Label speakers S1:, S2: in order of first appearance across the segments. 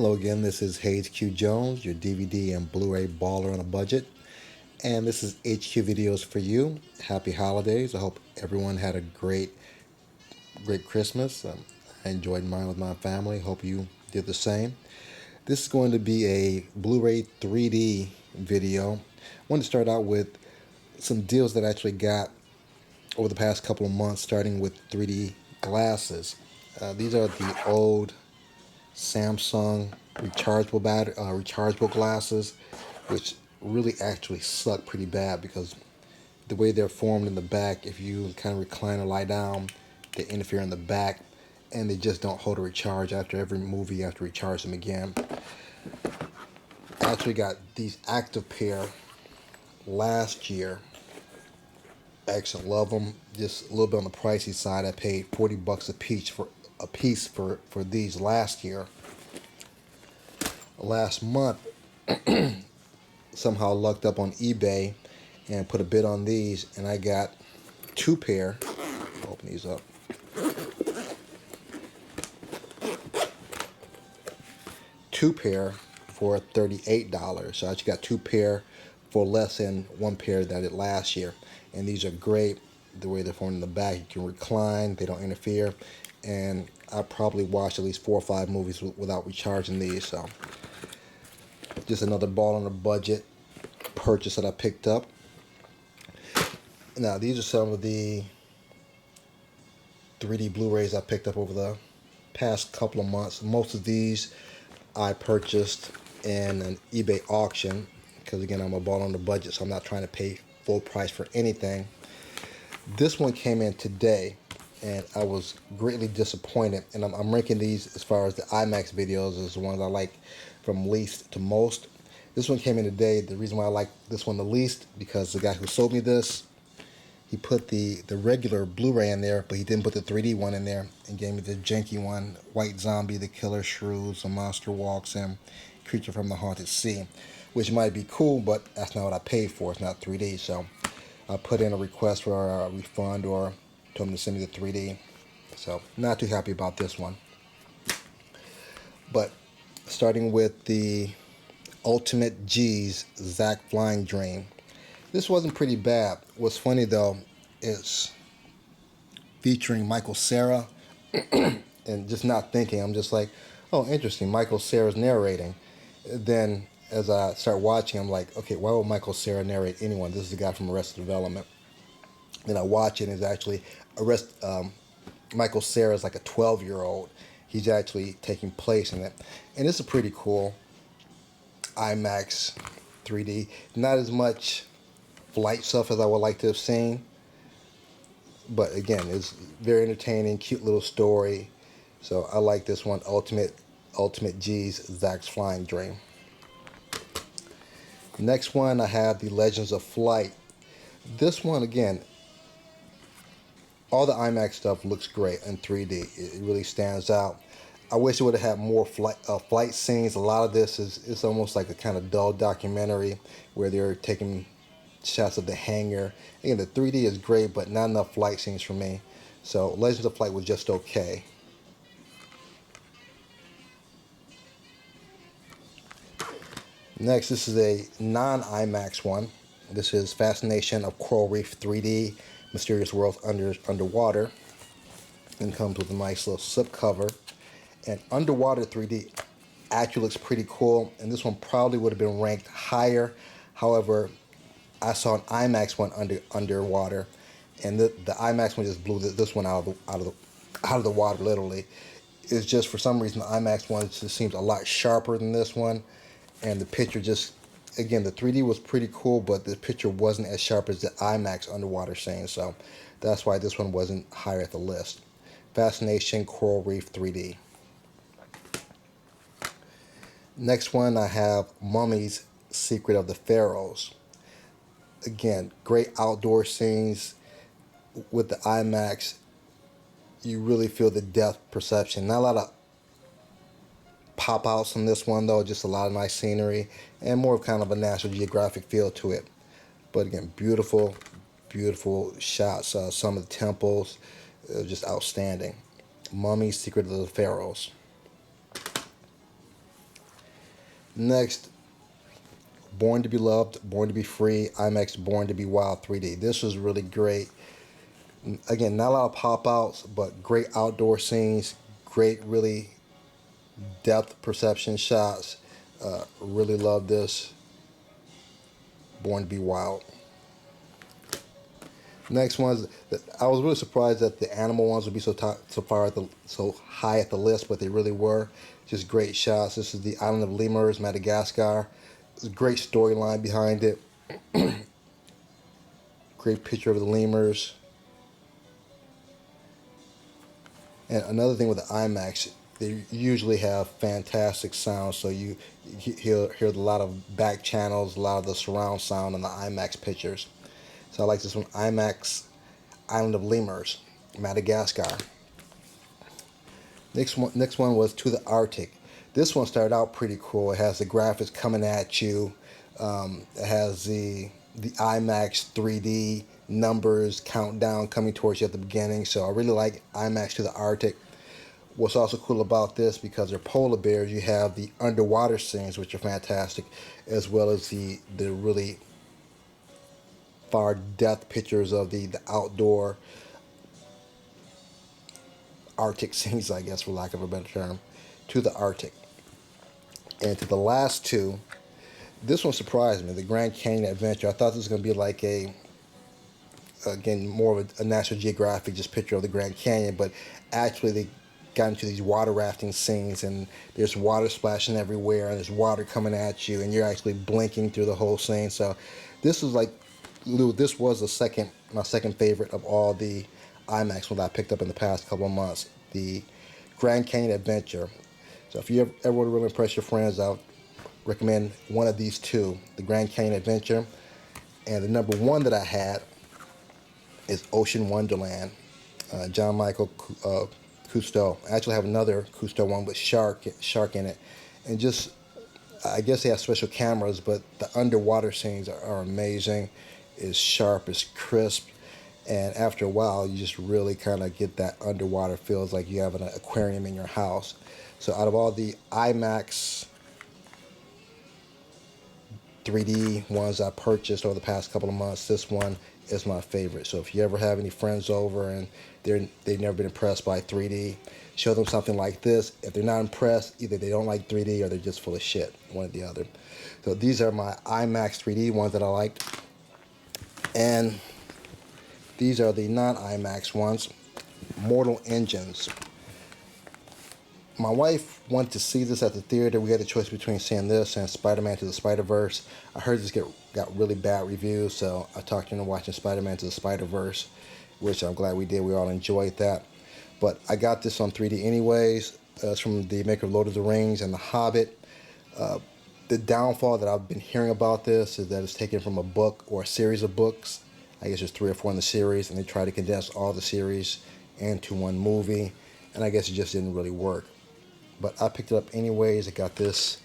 S1: Hello again, this is Hayes Q. Jones, your DVD and Blu-ray baller on a budget. And this is HQ Videos for you. Happy holidays. I hope everyone had a great Christmas. I enjoyed mine with my family. Hope you did the same. This is going to be a Blu-ray 3D video. I want to start out with some deals that I actually got over the past couple of months, starting with 3D glasses. These are the old Samsung rechargeable glasses, which really actually suck pretty bad because the way they're formed in the back, if you kind of recline or lie down, they interfere in the back and they just don't hold a recharge. After every movie you have to recharge them again. I actually got these active pair last year. I actually love them. Just a little bit on the pricey side. I paid 40 bucks a piece for these last year. Last month, somehow lucked up on eBay and put a bid on these, and I got two pair. Open these up. Two pair for $38. So I actually got two pair for less than one pair that I did last year. And these are great. The way they're formed in the back, you can recline, they don't interfere. And I probably watched at least 4 or 5 movies without recharging these. So just another ball on a budget purchase that I picked up. Now these are some of the 3D Blu-rays I picked up over the past couple of months. Most of these I purchased in an eBay auction because, again, I'm a ball on the budget, so I'm not trying to pay full price for anything. This one came in today, and I was greatly disappointed. And I'm ranking these as far as the Imax videos as the ones I like from least to most. This one came in today. The reason why I like this one the least, because the guy who sold me this, he put the regular Blu-ray in there, but he didn't put the 3D one in there, and gave me the janky one, White Zombie, The Killer Shrews, A Monster Walks In, Creature from the Haunted Sea, which might be cool, but that's not what I paid for. It's not 3D, so I put in a request for a refund or told him to send me the 3D. So not too happy about this one. But starting with the Ultimate G's Zack Flying Dream. This wasn't pretty bad. What's funny though is featuring Michael Cera, and just not thinking, I'm just like, oh, interesting, Michael Cera's narrating. Then as I start watching, I'm like, okay, why would Michael Cera narrate anyone? This is the guy from Arrested Development. Then I watch it, and it's actually Michael Cera is like a 12-year-old. He's actually taking place in it, and it's a pretty cool IMAX 3D. Not as much flight stuff as I would like to have seen, but again, it's very entertaining, cute little story. So I like this one, Ultimate G's Zack's Flying Dream. Next one, I have the Legends of Flight. This one, again, all the IMAX stuff looks great in 3D. It really stands out. I wish it would have had more flight scenes. A lot of this is almost like a kind of dull documentary where they're taking shots of the hangar. Again, the 3D is great, but not enough flight scenes for me. So Legends of Flight was just okay. Next, this is a non-IMAX one. This is Fascination of Coral Reef 3D, Mysterious Worlds Underwater. And comes with a nice little slip cover. And Underwater 3D actually looks pretty cool, and this one probably would have been ranked higher. However, I saw an IMAX one underwater, and the IMAX one just blew this one out of the water, literally. It's just, for some reason, the IMAX one just seems a lot sharper than this one, and the picture just, again, the 3D was pretty cool, but the picture wasn't as sharp as the IMAX underwater scene, so that's why this one wasn't higher at the list. Fascination Coral Reef 3D. Next one, I have Mummy's Secret of the Pharaohs. Again, great outdoor scenes with the IMAX. You really feel the depth perception. Not a lot of pop outs on this one though, just a lot of nice scenery and more of kind of a National Geographic feel to it. But again, beautiful shots. Some of the temples, just outstanding. Mummy's Secret of the Pharaohs. Next, Born to be Loved, Born to be Free, IMAX Born to be Wild 3D. This was really great. Again, not a lot of pop-outs, but great outdoor scenes, great, really depth perception shots. Really love this. Born to be Wild. Next ones, I was really surprised that the animal ones would be so high at the list, but they really were. Just great shots. This is the island of lemurs, Madagascar. There's a great storyline behind it. Great picture of the lemurs. And another thing with the IMAX, they usually have fantastic sound, so you hear a lot of back channels, a lot of the surround sound in the IMAX pictures. So I like this one, IMAX Island of Lemurs, Madagascar. Next one was To the Arctic. This one started out pretty cool. It has the graphics coming at you. It has the IMAX 3D numbers countdown coming towards you at the beginning. So I really like IMAX To the Arctic. What's also cool about this, because they're polar bears, you have the underwater scenes, which are fantastic, as well as the really far depth pictures of the outdoor Arctic scenes, I guess, for lack of a better term. To the Arctic. And to the last two, this one surprised me, the Grand Canyon Adventure. I thought this was going to be like again, more of a National Geographic just picture of the Grand Canyon, but actually they got into these water rafting scenes, and there's water splashing everywhere, and there's water coming at you, and you're actually blinking through the whole scene. So this was like, this was my second favorite of all the IMAX ones I picked up in the past couple of months, the Grand Canyon Adventure. So if you ever want to really impress your friends, I would recommend one of these two, the Grand Canyon Adventure. And the number one that I had is Ocean Wonderland, John Michael Cousteau. I actually have another Cousteau one with shark in it, and just, I guess they have special cameras, but the underwater scenes are amazing. It's sharp, it's crisp, and after a while you just really kind of get that underwater feels like you have an aquarium in your house. So out of all the IMAX 3D ones I purchased over the past couple of months, this one is my favorite. So if you ever have any friends over and they've never been impressed by 3D, show them something like this. If they're not impressed, either they don't like 3D or they're just full of shit, one or the other. So these are my IMAX 3D ones that I liked. And these are the non-IMAX ones, Mortal Engines. My wife wanted to see this at the theater. We had a choice between seeing this and Spider-Man to the Spider-Verse. I heard this got really bad reviews, so I talked her into watching Spider-Man to the Spider-Verse, which I'm glad we did. We all enjoyed that. But I got this on 3D anyways. It's from the maker of Lord of the Rings and The Hobbit. The downfall that I've been hearing about this is that it's taken from a book or a series of books. I guess there's 3 or 4 in the series, and they try to condense all the series into one movie, and I guess it just didn't really work. But I picked it up anyways. I got this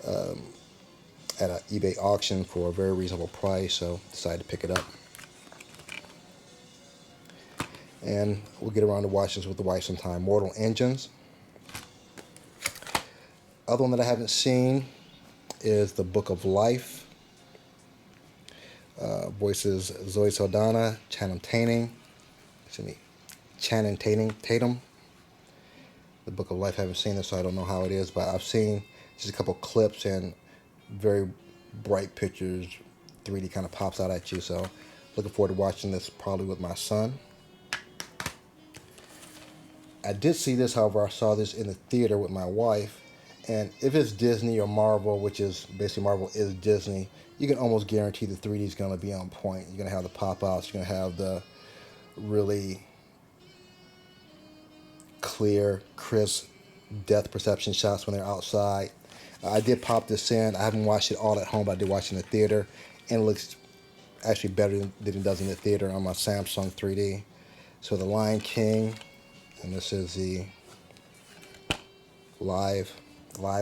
S1: at an eBay auction for a very reasonable price, so decided to pick it up. And we'll get around to watching this with the wife sometime. Mortal Engines. Other one that I haven't seen is The Book of Life. Voices Zoe Saldana, Channing Tatum. The Book of Life, I haven't seen this, so I don't know how it is, but I've seen just a couple clips and very bright pictures. 3D kind of pops out at you, so looking forward to watching this probably with my son. I did see this, however, I saw this in the theater with my wife, and if it's Disney or Marvel, which is basically Marvel is Disney, you can almost guarantee the 3D is going to be on point. You're going to have the pop-outs, you're going to have the really clear, crisp depth perception shots when they're outside. I did pop this in. I haven't watched it all at home, but I did watch it in the theater, and it looks actually better than it does in the theater on my Samsung 3D. So The Lion King, and this is the live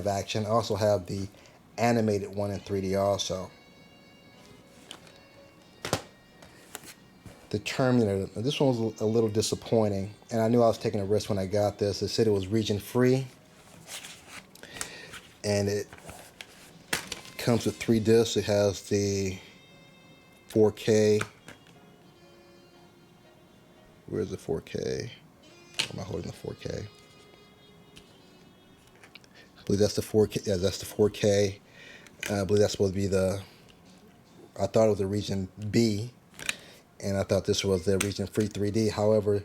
S1: action. I also have the animated one in 3D also. The Terminator. This one was a little disappointing, and I knew I was taking a risk when I got this. It said it was region free, and comes with 3 discs. It has the 4K. Where's the 4K? Am I holding the 4K? I believe that's the 4K. Yeah, that's the 4K. I believe that's supposed to be the. I thought it was the region B, and I thought this was the region free 3D. However,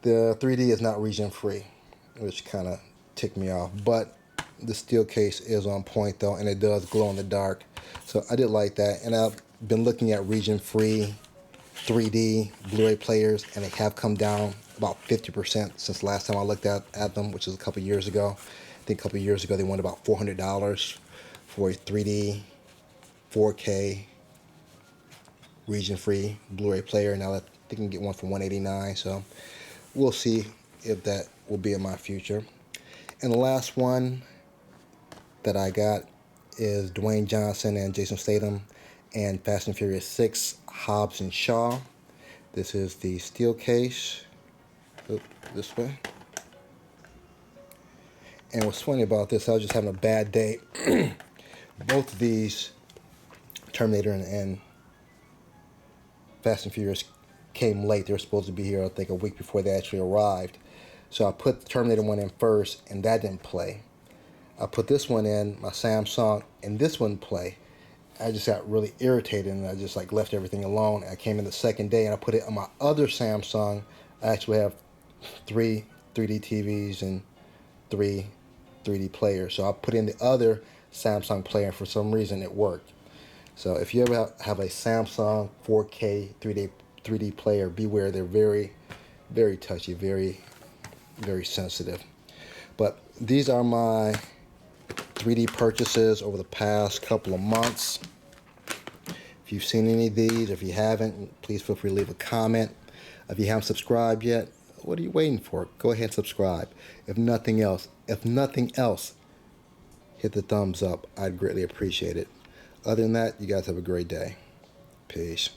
S1: the 3D is not region free, which kind of ticked me off. But the steel case is on point though, and it does glow in the dark. So I did like that, and I've been looking at region free 3D Blu-ray players, and they have come down about 50% since last time I looked at them, which is a couple years ago. I think a couple years ago they went about $400 for a 3D 4K region-free Blu-ray player. Now I think you can get one for $189, so we'll see if that will be in my future. And the last one that I got is Dwayne Johnson and Jason Statham and Fast and Furious 6, Hobbs and Shaw. This is the steel case. This way. And what's funny about this, I was just having a bad day. Both of these, Terminator and Fast and Furious, came late. They were supposed to be here, I think, a week before they actually arrived. So I put the Terminator one in first, and that didn't play. I put this one in, my Samsung, and this one play. I just got really irritated, and I just like left everything alone. I came in the second day, and I put it on my other Samsung. I actually have 3 3D TVs and 3 3D players. So I put in the other Samsung player, and for some reason it worked. So if you ever have a Samsung 4K 3D player, beware. They're very, very touchy, very, very sensitive. But these are my 3D purchases over the past couple of months. If you've seen any of these, if you haven't, please feel free to leave a comment. If you haven't subscribed yet, what are you waiting for? Go ahead and subscribe. If nothing else, hit the thumbs up. I'd greatly appreciate it. Other than that, you guys have a great day. Peace.